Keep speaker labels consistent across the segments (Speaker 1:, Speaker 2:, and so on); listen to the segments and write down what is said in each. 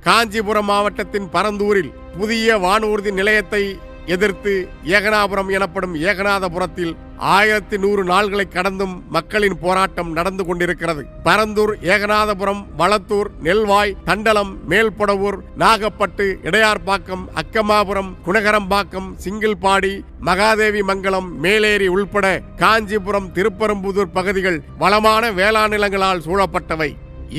Speaker 1: காஞ்சிபுரம் மாவட்டத்தின் பரந்தூரில் புதிய வானூர்தி நிலையத்தை எதிர்த்து ஏகனாபுரம் எனப்படும் ஏகநாதபுரத்தில் 1100 நாள்களை கடந்தும் மக்களின் போராட்டம் நடந்து கொண்டிருக்கிறது. பரந்தூர், ஏகநாதபுரம், வளத்தூர், நெல்வாய், தண்டலம், மேல்பொடவூர், நாகப்பட்டு, இடையார்பாக்கம், அக்கமாபுரம், குணகரம்பாக்கம், சிங்கிள்பாடி, மகாதேவி மங்கலம், மேலேரி உள்பட காஞ்சிபுரம், திருப்பெரும்புதூர் பகுதிகள் வளமான வேளாண் நிலங்களால் சூழப்பட்டவை.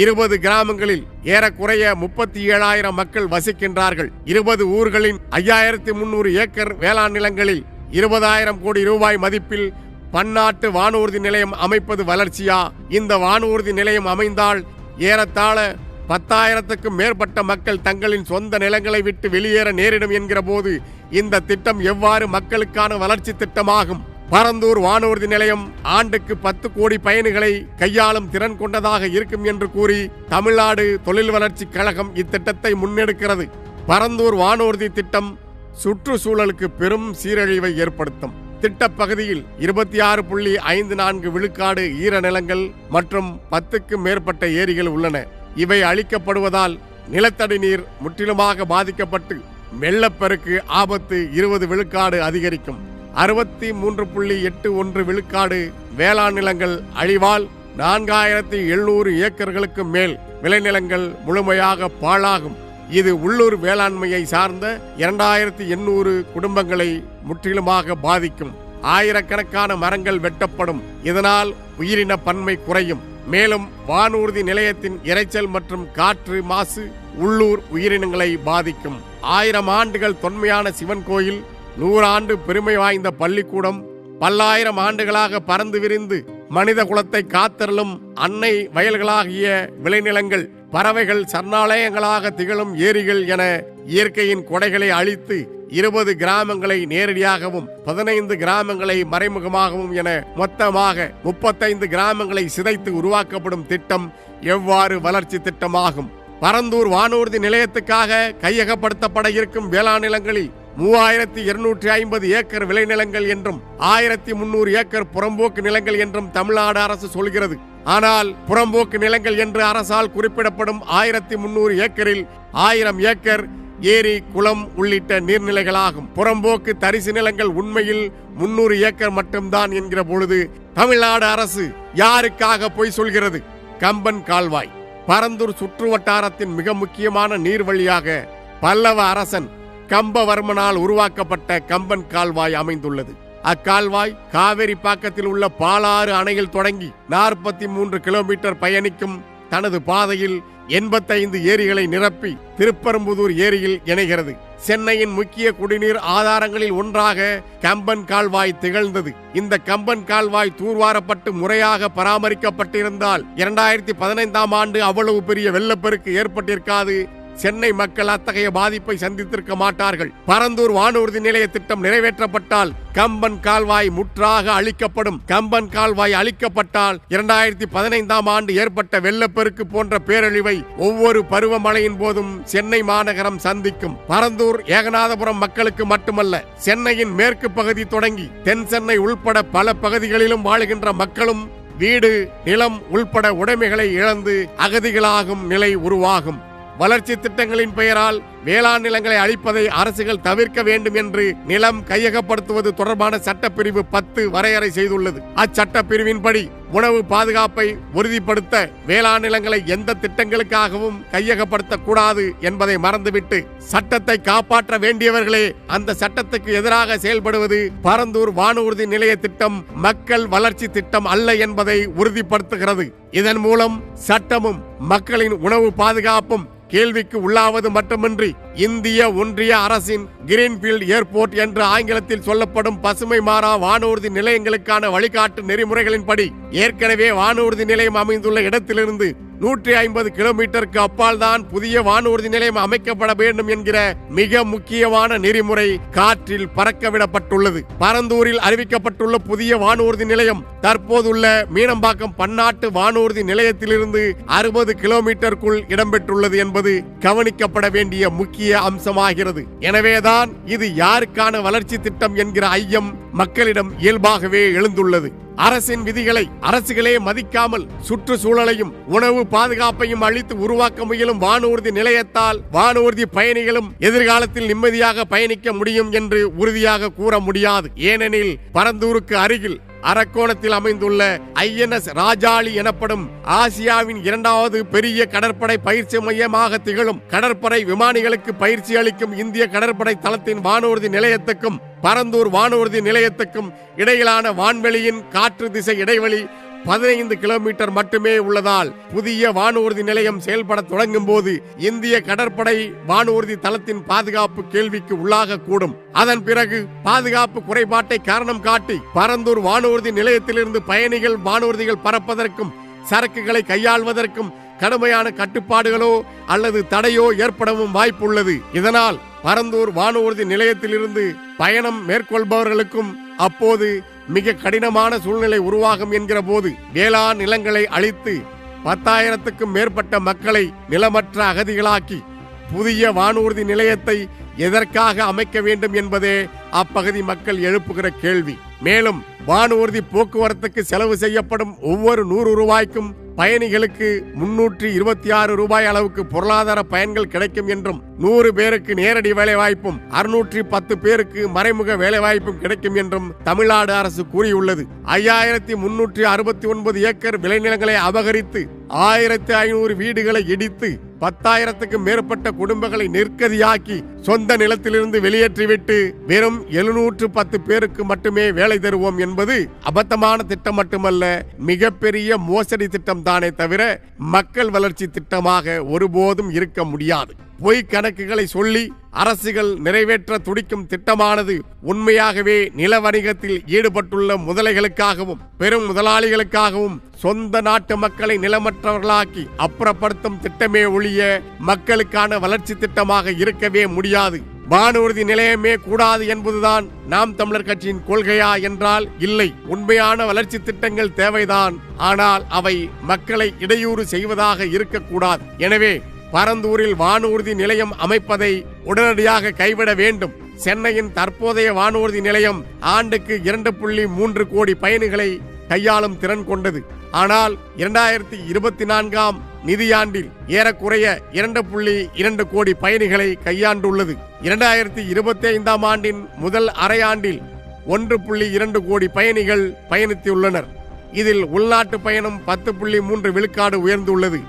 Speaker 1: 20 கிராமங்களில் ஏறக்குறைய 37,000 மக்கள் வசிக்கின்றார்கள். 20 ஊர்களின் 5300 ஏக்கர் வேளாண் நிலங்களில் 20,000 கோடி ரூபாய் மதிப்பில் பன்னாட்டு வானூர்தி நிலையம் அமைப்பது வளர்ச்சியா? இந்த வானூர்தி நிலையம் அமைந்தால் ஏறத்தாழ 10,000க்கும் மேற்பட்ட மக்கள் தங்களின் சொந்த நிலங்களை விட்டு வெளியேற நேரிடும் என்கிற போது இந்த திட்டம் எவ்வாறு மக்களுக்கான வளர்ச்சி திட்டமாகும்? பரந்தூர் வானூர்தி நிலையம் ஆண்டுக்கு 10 கோடி பயணிகளை கையாளும் திறன் கொண்டதாக இருக்கும் என்று கூறி தமிழ்நாடு தொழில் வளர்ச்சி கழகம் இத்திட்டத்தை முன்னெடுக்கிறது. பரந்தூர் வானூர்தி திட்டம் சுற்றுச்சூழலுக்கு பெரும் சீரழிவை ஏற்படுத்தும். திட்டப்பகுதியில் 26.54 விழுக்காடு ஈரநிலங்கள் மற்றும் 10க்கும் மேற்பட்ட ஏரிகள் உள்ளன. இவை அழிக்கப்படுவதால் நிலத்தடி நீர் முற்றிலுமாக பாதிக்கப்பட்டு வெள்ளப்பெருக்கு ஆபத்து 20 விழுக்காடு அதிகரிக்கும். 63.81 விழுக்காடு வேளாண் நிலங்கள் அழிவால் 4700 ஏக்கர்களுக்கு மேல் விளைநிலங்கள் முழுமையாக பாழாகும். இது உள்ளூர் வேளாண்மையை சார்ந்த 2800 குடும்பங்களை முற்றிலுமாக பாதிக்கும். ஆயிரக்கணக்கான மரங்கள் வெட்டப்படும். இதனால் உயிரின பன்மை குறையும். மேலும் வானூர்தி நிலையத்தின் இரைச்சல் மற்றும் காற்று மாசு உள்ளூர் உயிரினங்களை பாதிக்கும். 1000 ஆண்டுகள் தொன்மையான சிவன் கோயில், 100 ஆண்டு பெருமை வாய்ந்த பள்ளிக்கூடம், பல்லாயிரம் ஆண்டுகளாக பறந்து விரிந்து மனித குலத்தை காத்தருளும் அன்னை வயல்களாகிய விளைநிலங்கள், பறவைகள் சரணாலயங்களாக திகழும் ஏரிகள் என இயற்கையின் கொடைகளை அழித்து 20 கிராமங்களை நேரடியாகவும் 15 கிராமங்களை மறைமுகமாகவும் என மொத்தமாக 35 கிராமங்களை சிதைத்து உருவாக்கப்படும் திட்டம் எவ்வாறு வளர்ச்சி திட்டமாகும்? பரந்தூர் வானூர்தி நிலையத்துக்காக கையகப்படுத்தப்பட இருக்கும் வேளாண் நிலங்களில் 3250 ஏக்கர் விளைநிலங்கள் என்றும் 1300 ஏக்கர் புறம்போக்கு நிலங்கள் என்றும் தமிழ்நாடு அரசு சொல்கிறது. ஆனால் புறம்போக்கு நிலங்கள் என்று அரசால் குறிப்பிடப்படும் 1300 ஏக்கரில் 1000 ஏக்கர் ஏரி, குளம் உள்ளிட்ட நீர்நிலைகளாகும். புறம்போக்கு தரிசு நிலங்கள் உண்மையில் 300 ஏக்கர் மட்டும்தான் என்கிற பொழுது தமிழ்நாடு அரசு யாருக்காக பொய் சொல்கிறது? கம்பன் கால்வாய் பரந்தூர் சுற்று வட்டாரத்தின் மிக முக்கியமான நீர் வழியாக பல்லவ அரசன் கம்பவர்மனால் உருவாக்கப்பட்ட கம்பன் கால்வாய் அமைந்துள்ளது. அக்கால்வாய் காவிரி பாக்கத்தில் உள்ள பாலாறு அணையில் தொடங்கி 43 கிலோமீட்டர் பயணிக்கும் தனது பாதையில் 85 ஏரிகளை நிரப்பி திருப்பெரும்புதூர் ஏரியில் இணைகிறது. சென்னையின் முக்கிய குடிநீர் ஆதாரங்களில் ஒன்றாக கம்பன் கால்வாய் திகழ்ந்தது. இந்த கம்பன் கால்வாய் தூர்வாரப்பட்டு முறையாக பராமரிக்கப்பட்டிருந்தால் 2015ஆம் ஆண்டு அவ்வளவு பெரிய வெள்ளப்பெருக்கு ஏற்பட்டிருக்காது. சென்னை மக்கள் அத்தகைய பாதிப்பை சந்தித்திருக்க மாட்டார்கள். பரந்தூர் வானூர்தி நிலைய திட்டம் நிறைவேற்றப்பட்டால் கம்பன் கால்வாய் முற்றாக அழிக்கப்படும். கம்பன் கால்வாய் அழிக்கப்பட்டால் 2015ஆம் ஆண்டு ஏற்பட்ட வெள்ளப்பெருக்கு போன்ற பேரழிவை ஒவ்வொரு பருவமழையின் போதும் சென்னை மாநகரம் சந்திக்கும். பரந்தூர் ஏகநாதபுரம் மக்களுக்கு மட்டுமல்ல, சென்னையின் மேற்கு பகுதி தொடங்கி தென் சென்னை உள்பட பல பகுதிகளிலும் வாழுகின்ற மக்களும் வீடு, நிலம் உள்பட உடைமைகளை இழந்து அகதிகளாகும் நிலை உருவாகும். வளர்ச்சி திட்டங்களின் பெயரால் வேளாண் நிலங்களை அழிப்பதை அரசுகள் தவிர்க்க வேண்டும் என்று நிலம் கையகப்படுத்துவது தொடர்பான சட்டப்பிரிவு 10 வரையறை செய்துள்ளது. அச்சட்டப்பிரிவின்படி உணவு பாதுகாப்பை உறுதிப்படுத்த வேளாண் நிலங்களை எந்த திட்டங்களுக்காகவும் கையகப்படுத்தக்கூடாது என்பதை மறந்துவிட்டு சட்டத்தை காப்பாற்ற வேண்டியவர்களே அந்த சட்டத்துக்கு எதிராக செயல்படுவது பரந்தூர் வானூர்தி நிலைய திட்டம் மக்கள் வளர்ச்சி திட்டம் அல்ல என்பதை உறுதிப்படுத்துகிறது. இதன் மூலம் சட்டமும் மக்களின் உணவு பாதுகாப்பும் கேள்விக்கு உள்ளாவது மட்டுமின்றி இந்திய ஒன்றிய அரசின் கிரீன்ஃபீல்ட் ஏர்போர்ட் என்று ஆங்கிலத்தில் சொல்லப்படும் பசுமை மாறா வானூர்தி நிலையங்களுக்கான வழிகாட்டு நெறிமுறைகளின்படி ஏற்கனவே வானூர்தி நிலையம் அமைந்துள்ள இடத்திலிருந்து 150 கிலோமீட்டருக்கு அப்பால் தான் புதிய வானூர்தி நிலையம் அமைக்கப்பட வேண்டும் என்கிற மிக முக்கியமான நெறிமுறை காற்றில் பறக்கவிடப்பட்டுள்ளது. பரந்தூரில் அறிவிக்கப்பட்டுள்ள புதிய வானூர்தி நிலையம் தற்போதுள்ள மீனம்பாக்கம் பன்னாட்டு வானூர்தி நிலையத்திலிருந்து 60 கிலோமீட்டருக்குள் இடம்பெற்றுள்ளது என்பது கவனிக்கப்பட வேண்டிய முக்கிய அம்சமாகிறது. எனவேதான் இது யாருக்கான வளர்ச்சி திட்டம் என்கிற ஐயம் மக்களிடம் இயல்பாகவே எழுந்துள்ளது. அரசின் விதிகளை அரசுகளே மதிக்காமல் சுற்றுச்சூழலையும் உணவு பாதுகாப்பையும் அளித்து உருவாக்க முயலும் வானூர்தி நிலையத்தால் வானூர்தி பயணிகளும் எதிர்காலத்தில் நிம்மதியாக பயணிக்க முடியும் என்று உறுதியாக கூற முடியாது. ஏனெனில் பரந்தூருக்கு அருகில் அரக்கோணத்தில் அமைந்துள்ள INS ராஜாளி எனப்படும் ஆசியாவின் 2வது பெரிய கடற்படை பயிற்சி மையமாக திகழும் கடற்படை விமானிகளுக்கு பயிற்சி அளிக்கும் இந்திய கடற்படை தளத்தின் வானூர்தி நிலையத்துக்கும் பரந்தூர் வானூர்தி நிலையத்துக்கும் இடையிலான வான்வெளியின் காற்று திசை இடைவெளி 15 கிலோமீட்டர் மட்டுமே உள்ளதால் புதிய வானூர்தி நிலையம் செயல்பட தொடங்கும் போது இந்திய கடற்படை வானூர்தி தளத்தின் பாதுகாப்பு கேள்விக்கு உள்ளாக கூடும். அதன் பிறகு பாதுகாப்பு குறைபாட்டை காரணம் காட்டி பரந்தூர் வானூர்தி நிலையத்திலிருந்து பயணிகள் வானூர்திகள் பறப்பதற்கும் சரக்குகளை கையாள்வதற்கும் கடுமையான கட்டுப்பாடுகளோ அல்லது தடையோ ஏற்படவும் வாய்ப்புள்ளது. இதனால் பரந்தூர் வானூர்தி நிலையத்திலிருந்து பயணம் மேற்கொள்பவர்களுக்கும் அப்போது மிக கடினமான சூழ்நிலை உருவாகும் என்கிற போது வேளாண் நிலங்களை அழித்து 10,000க்கும் மேற்பட்ட மக்களை நிலமற்ற அகதிகளாக்கி புதிய வானூர்தி நிலையத்தை எதற்காக அமைக்க வேண்டும் என்பதே அப்பகுதி மக்கள் எழுப்புகிற கேள்வி. மேலும் வானூர்தி போக்குவரத்துக்கு செலவு செய்யப்படும் ஒவ்வொரு 100 ரூபாய்க்கும் பயணிகளுக்கு 326 ரூபாய் அளவுக்கு பொருளாதார பயன்கள் கிடைக்கும் என்றும் 100 பேருக்கு நேரடி வேலைவாய்ப்பும் 610 பேருக்கு மறைமுக வேலைவாய்ப்பும் கிடைக்கும் என்றும் தமிழ்நாடு அரசு கூறியுள்ளது. 5369 ஏக்கர் விளைநிலங்களை அபகரித்து 1500 வீடுகளை இடித்து 10,000க்கும் மேற்பட்ட குடும்பங்களை நிர்கதியாக்கி சொந்த நிலத்திலிருந்து வெளியேற்றிவிட்டு வெறும் 710 பேருக்கு மட்டுமே வேலை தருவோம் என்பது அபத்தமான திட்டம் மட்டுமல்ல, மிகப்பெரிய மோசடி திட்டம் தானே தவிர மக்கள் வளர்ச்சி திட்டமாக ஒருபோதும் இருக்க முடியாது. பொய் கணக்குகளை சொல்லி அரசுகள் நிறைவேற்ற துடிக்கும் திட்டமானது உண்மையாகவே நில வணிகத்தில் ஈடுபட்டுள்ள முதலைகளுக்காகவும் பெரும் முதலாளிகளுக்காகவும் சொந்த நாட்டு மக்களை நிலமற்றவர்களாக்கி அப்புறப்படுத்தும் திட்டமே ஒழிய மக்களுக்கான வளர்ச்சி திட்டமாக இருக்கவே முடியாது. வானூர்தி நிலையமே கூடாது என்பதுதான் நாம் தமிழர் கட்சியின் கொள்கையா என்றால் இல்லை. உண்மையான வளர்ச்சி திட்டங்கள் தேவைதான், ஆனால் அவை மக்களை இடையூறு செய்வதாக இருக்கக்கூடாது. எனவே பரந்தூரில் வானூர்தி நிலையம் அமைப்பதை உடனடியாக கைவிட வேண்டும். சென்னையின் தற்போதைய வானூர்தி நிலையம் ஆண்டுக்கு 2.3 கோடி பயணிகளை கையாளும் திறன் கொண்டது. ஆனால் 2024ஆம் நிதியாண்டில் ஏறக்குறைய 2.2 கோடி பயணிகளை கையாண்டுள்ளது. 2025ஆம் ஆண்டின் முதல் அரையாண்டில் 1.2 கோடி பயணிகள் பயணித்துள்ளனர். இதில் உள்நாட்டு பயணம் 10.3 விழுக்காடு உயர்ந்துள்ளது.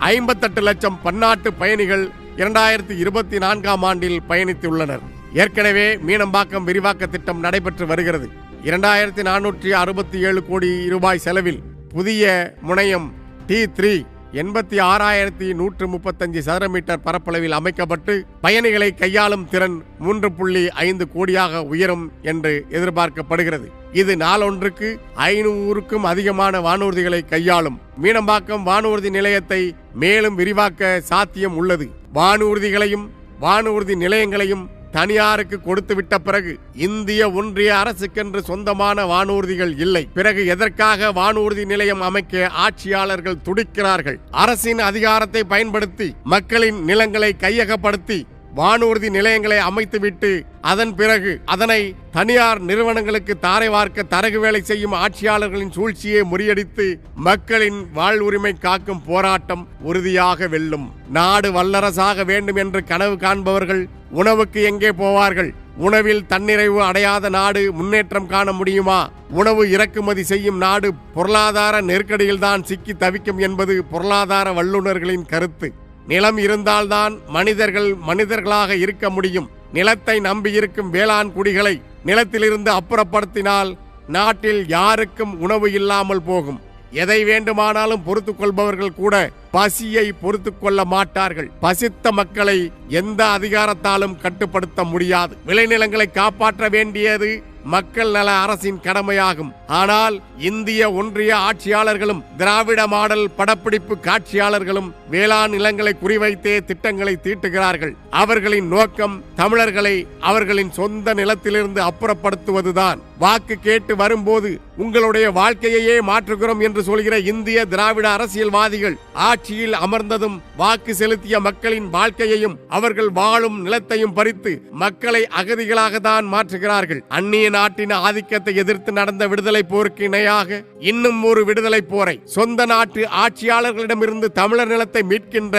Speaker 1: 58 லட்சம் பன்னாட்டு பயணிகள் 2024ஆம் ஆண்டில் பயணித்துள்ளனர். ஏற்கனவே மீனம்பாக்கம் விரிவாக்க திட்டம் நடைபெற்று வருகிறது. 2467 கோடி ரூபாய் செலவில் புதிய முனையம் T3 86,135 சதுர மீட்டர் பரப்பளவில் அமைக்கப்பட்டு பயணிகளை கையாளும் திறன் 3.5 கோடியாக உயரும் என்று எதிர்பார்க்கப்படுகிறது. இது நாளொன்றுக்கு 500க்கும் அதிகமான வானூர்திகளை கையாளும். மீனம்பாக்கம் வானூர்தி நிலையத்தை மேலும் விரிவாக்க சாத்தியம் உள்ளது. வானூர்திகளையும் வானூர்தி நிலையங்களையும் தனியாருக்கு கொடுத்து விட்ட பிறகு இந்திய ஒன்றிய அரசுக்கென்று சொந்தமான வானூர்திகள் இல்லை. பிறகு எதற்காக வானூர்தி நிலையம் அமைக்க ஆட்சியாளர்கள் துடிக்கிறார்கள்? அரசின் அதிகாரத்தை பயன்படுத்தி மக்களின் நிலங்களை கையகப்படுத்தி வானூர்தி நிலையங்களை அமைத்துவிட்டு அதன் பிறகு அதனை தனியார் நிறுவனங்களுக்கு தாரை வார்க்க தரகு வேலை செய்யும் ஆட்சியாளர்களின் சூழ்ச்சியை முறியடித்து மக்களின் வாழ்வுரிமை காக்கும் போராட்டம் உறுதியாக வெல்லும். நாடு வல்லரசாக வேண்டும் என்று கனவு காண்பவர்கள் உணவுக்கு எங்கே போவார்கள்? உணவில் தன்னிறைவு அடையாத நாடு முன்னேற்றம் காண முடியுமா? உணவு இறக்குமதி செய்யும் நாடு பொருளாதார நெருக்கடியில்தான் சிக்கி தவிக்கும் என்பது பொருளாதார வல்லுநர்களின் கருத்து. நிலம் இருந்தால்தான் மனிதர்கள் மனிதர்களாக இருக்க முடியும். நிலத்தை நம்பியிருக்கும் வேளாண் குடிகளை நிலத்திலிருந்து அப்புறப்படுத்தினால் நாட்டில் யாருக்கும் உணவு இல்லாமல் போகும். எதை வேண்டுமானாலும் பொறுத்துக் கொள்பவர்கள் கூட பசியை பொறுத்துக் கொள்ள மாட்டார்கள். பசித்த மக்களை எந்த அதிகாரத்தாலும் கட்டுப்படுத்த முடியாது. விளைநிலங்களை காப்பாற்ற வேண்டியது மக்கள் நல அரசின் கடமையாகும். ஆனால் இந்திய ஒன்றிய ஆட்சியாளர்களும் திராவிட மாடல் படப்பிடிப்பு காட்சியாளர்களும் வேளாண் நிலங்களை குறிவைத்தே திட்டங்களை தீட்டுகிறார்கள். அவர்களின் நோக்கம் தமிழர்களை அவர்களின் சொந்த நிலத்திலிருந்து அப்புறப்படுத்துவதுதான். வாக்கு கேட்டு வரும்போது உங்களுடைய வாழ்க்கையையே மாற்றுகிறோம் என்று சொல்கிற இந்திய திராவிட அரசியல்வாதிகள் ஆட்சியில் அமர்ந்ததும் வாக்கு செலுத்திய மக்களின் வாழ்க்கையையும் அவர்கள் வாழும் நிலத்தையும் பறித்து மக்களை அகதிகளாக தான் மாற்றுகிறார்கள். அந்நிய நாட்டின் ஆதிக்கத்தை எதிர்த்து நடந்த விடுதலை போருக்கு இணையாக இன்னும் ஒரு விடுதலை போரை, சொந்த நாட்டு ஆட்சியாளர்களிடமிருந்து தமிழர் நிலத்தை மீட்கின்ற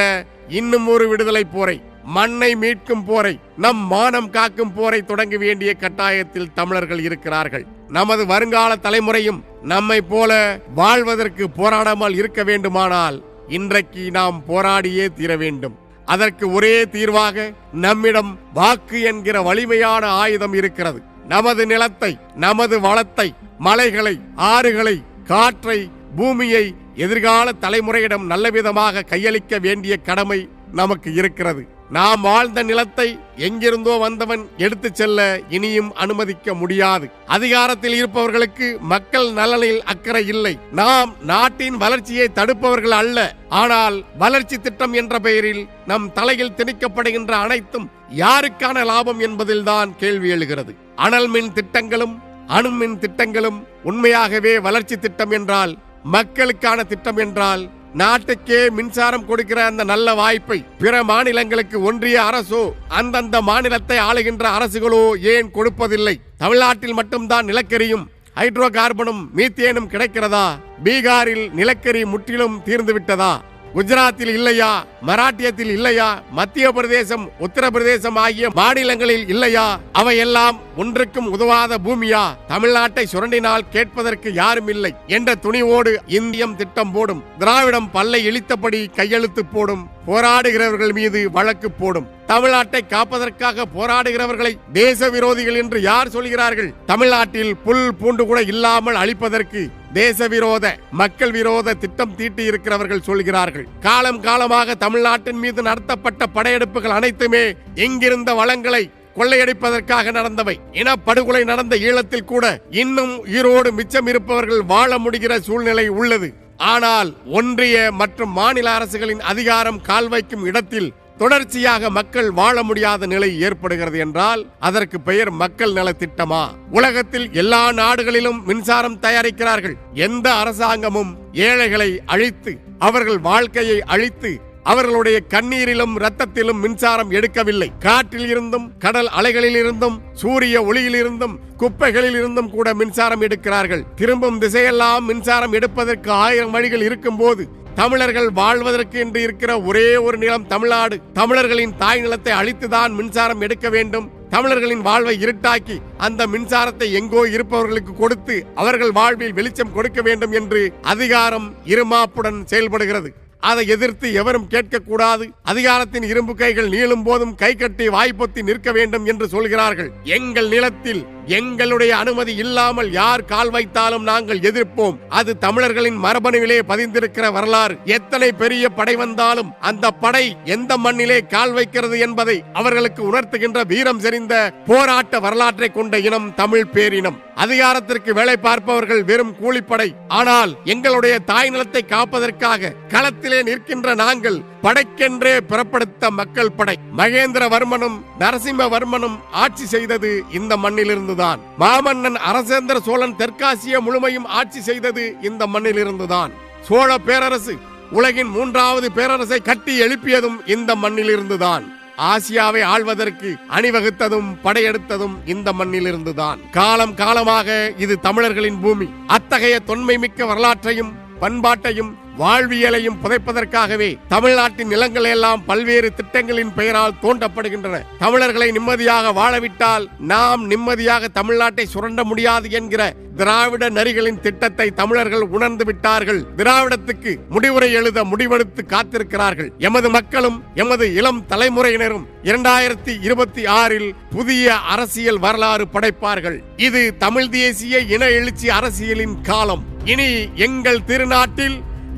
Speaker 1: இன்னும் ஒரு விடுதலை போரை, மண்ணை மீட்கும் போரை, நம் மானம் காக்கும் போரை தொடங்க வேண்டிய கட்டாயத்தில் தமிழர்கள் இருக்கிறார்கள். நமது வருங்கால தலைமுறையும் நம்மை போல வாழ்வதற்கு போராடாமல் இருக்க வேண்டுமானால் இன்றைக்கு நாம் போராடியே தீர வேண்டும். அதற்கு ஒரே தீர்வாக நம்மிடம் வாக்கு என்கிற வலிமையான ஆயுதம் இருக்கிறது. நமது நிலத்தை, நமது வளத்தை, மலைகளை, ஆறுகளை, காற்றை, பூமியை எதிர்கால தலைமுறையிடம் நல்லவிதமாக கையளிக்க வேண்டிய கடமை நமக்கு இருக்கிறது. நாம் வாழ்ந்த நிலத்தை எங்கிருந்தோ வந்தவன் எடுத்து செல்ல இனியும் அனுமதிக்க முடியாது. அதிகாரத்தில் இருப்பவர்களுக்கு மக்கள் நலனில் அக்கறை இல்லை. நாம் நாட்டின் வளர்ச்சியை தடுப்பவர்கள் அல்ல. ஆனால் வளர்ச்சி திட்டம் என்ற பெயரில் நம் தலையில் திணிக்கப்படுகின்ற அனைத்தும் யாருக்கான லாபம் என்பதில்தான் கேள்வி எழுகிறது. அனல் மின் திட்டங்களும் அணுமின் திட்டங்களும் உண்மையாகவே வளர்ச்சி திட்டம் என்றால், மக்களுக்கான திட்டம் என்றால், நாட்டுக்கே மின்சாரம் கொடுக்கிற அந்த நல்ல வாய்ப்பை பிற மாநிலங்களுக்கு ஒன்றிய அரசோ அந்தந்த மாநிலத்தை ஆளுகின்ற அரசுகளோ ஏன் கொடுப்பதில்லை? தமிழ்நாட்டில் மட்டும்தான் நிலக்கரியும் ஹைட்ரோ கார்பனும் மீத்தேனும் கிடைக்கிறதா? பீகாரில் நிலக்கரி முற்றிலும் தீர்ந்து விட்டதா? குஜராத்தில் இல்லையா? மராட்டியத்தில் இல்லையா? மத்திய பிரதேசம், உத்தரப்பிரதேசம் ஆகிய மாநிலங்களில் இல்லையா? அவையெல்லாம் ஒன்றுக்கும் உதவாத பூமியா? தமிழ்நாட்டை சுரண்டினால் கேட்பதற்கு யாரும் இல்லை என்ற துணிவோடு இந்தியம் திட்டம் போடும். திராவிடம் பல்லை இழித்தபடி கையெழுத்து போடும். போராடுகிறவர்கள் மீது வழக்கு போடும். தமிழ்நாட்டை காப்பதற்காக போராடுகிறவர்களை தேச விரோதிகள் என்று யார் சொல்கிறார்கள்? தமிழ்நாட்டில் புல் பூண்டு கூட இல்லாமல் அழிப்பதற்கு தேச விரோத, மக்கள் விரோத திட்டம் தீட்டி இருக்கிறவர்கள் சொல்கிறார்கள். காலம் காலமாக தமிழ்நாட்டின் மீது நடத்தப்பட்ட படையெடுப்புகள் அனைத்துமே இங்கிருந்த வளங்களை கொள்ளையடிப்பதற்காக நடந்தவை. இனப்படுகொலை நடந்த ஈழத்தில் கூட இன்னும் ஈரோடு மிச்சம் இருப்பவர்கள் வாழ முடிகிற சூழ்நிலை உள்ளது. ஆனால் ஒன்றிய மற்றும் மாநில அரசுகளின் அதிகாரம் கால் வைக்கும் இடத்தில் தொடர்ச்சியாக மக்கள் வாழ முடியாத நிலை ஏற்படுகிறது என்றால் அதற்கு பெயர் மக்கள் நல திட்டமா? உலகத்தில் எல்லா நாடுகளிலும் மின்சாரம் தயாரிக்கிறார்கள். எந்த அரசாங்கமும் ஏழைகளை அழித்து, அவர்கள் வாழ்க்கையை அழித்து, அவர்களுடைய கண்ணீரிலும் இரத்தத்திலும் மின்சாரம் எடுக்கவில்லை. காற்றில் இருந்தும், கடல் அலைகளில் இருந்தும், சூரிய ஒளியில் இருந்தும், குப்பைகளில் இருந்தும் கூட மின்சாரம் எடுக்கிறார்கள். திரும்பும் திசையெல்லாம் மின்சாரம் எடுப்பதற்கு 1000 வழிகள் இருக்கும் போது தமிழர்கள் வாழ்வதற்கு என்று இருக்கிற ஒரே ஒரு நிலம் தமிழ்நாடு. தமிழர்களின் தாய் நிலத்தை அழித்துதான் மின்சாரம் எடுக்க வேண்டும். தமிழர்களின் வாழ்வை இருட்டாக்கி அந்த மின்சாரத்தை எங்கோ இருப்பவர்களுக்கு கொடுத்து அவர்கள் வாழ்வில் வெளிச்சம் கொடுக்க வேண்டும் என்று அதிகாரம் இருமாப்புடன் செயல்படுகிறது. அதை எதிர்த்து எவரும் கேட்கக்கூடாது. அதிகாரத்தின் இரும்பு கைகள் நீளும் போதும் கை கட்டி வாய்ப்பொத்தி நிற்க வேண்டும் என்று சொல்கிறார்கள். எங்கள் நிலத்தில் எங்களுடைய அனுமதி இல்லாமல் யார் கால் வைத்தாலும் நாங்கள் எதிர்ப்போம். அது தமிழர்களின் மரபணுவிலே பதிந்திருக்கிற வரலாறு. எத்தனை பெரிய படை வந்தாலும் அந்த படை எந்த மண்ணிலே கால் வைக்கிறது என்பதை அவர்களுக்கு உணர்த்துகின்ற வீரம் செறிந்த போராட்ட வரலாற்றை கொண்ட இனம் தமிழ் பேரினம். அதிகாரத்திற்கு வேலை பார்ப்பவர்கள் வெறும் கூலிப்படை. ஆனால் எங்களுடைய தாய் நிலத்தை காப்பதற்காக களத்திலே நிற்கின்ற நாங்கள் படைக்கென்றே பிறப்படுத்த மக்கள் படை. மகேந்திரவர்மனும் நரசிம்மவர்மனும் ஆட்சி செய்தது இந்த மண்ணிலிருந்துதான். மாமன்னன் அரசேந்திர சோழன் தெற்காசிய முழுமையும் ஆட்சி செய்தது இந்த மண்ணிலிருந்துதான். சோழ பேரரசு உலகின் 3வது பேரரசை கட்டி எழுப்பியதும் இந்த மண்ணிலிருந்துதான். ஆசியாவை ஆள்வதற்கு அணிவகுத்ததும் படையெடுத்ததும் இந்த மண்ணிலிருந்துதான். காலம் காலமாக இது தமிழர்களின் பூமி. அத்தகைய தொன்மை மிக்க வரலாற்றையும் பண்பாட்டையும் வாழ்வியலையும் புதைப்பதற்காகவே தமிழ்நாட்டின் நிலங்கள் எல்லாம் பல்வேறு திட்டங்களின் பெயரால் தோண்டப்படுகின்றன. தமிழர்களை நிம்மதியாக வாழவிட்டால் நாம் நிம்மதியாக தமிழ்நாட்டை சுரண்ட முடியாது என்கிற திராவிட நரிகளின் திட்டத்தை தமிழர்கள் உணர்ந்து விட்டார்கள். திராவிடத்துக்கு முடிவுரை எழுத முடிவெடுத்து காத்திருக்கிறார்கள். எமது மக்களும் எமது இளம் தலைமுறையினரும் 2026 புதிய அரசியல் வரலாறு படைப்பார்கள். இது தமிழ் தேசிய இன எழுச்சி அரசியலின் காலம். இனி எங்கள் திருநாட்டில்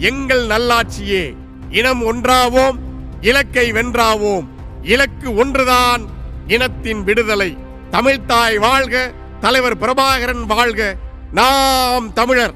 Speaker 1: எங்கள் நல்லாட்சியே. இனம் ஒன்றாவோம், இலக்கை வென்றாவோம். இலக்கு ஒன்றுதான், இனத்தின் விடுதலை. தமிழ்த்தாய் வாழ்க, தலைவர் பிரபாகரன் வாழ்க. நாம் தமிழர்.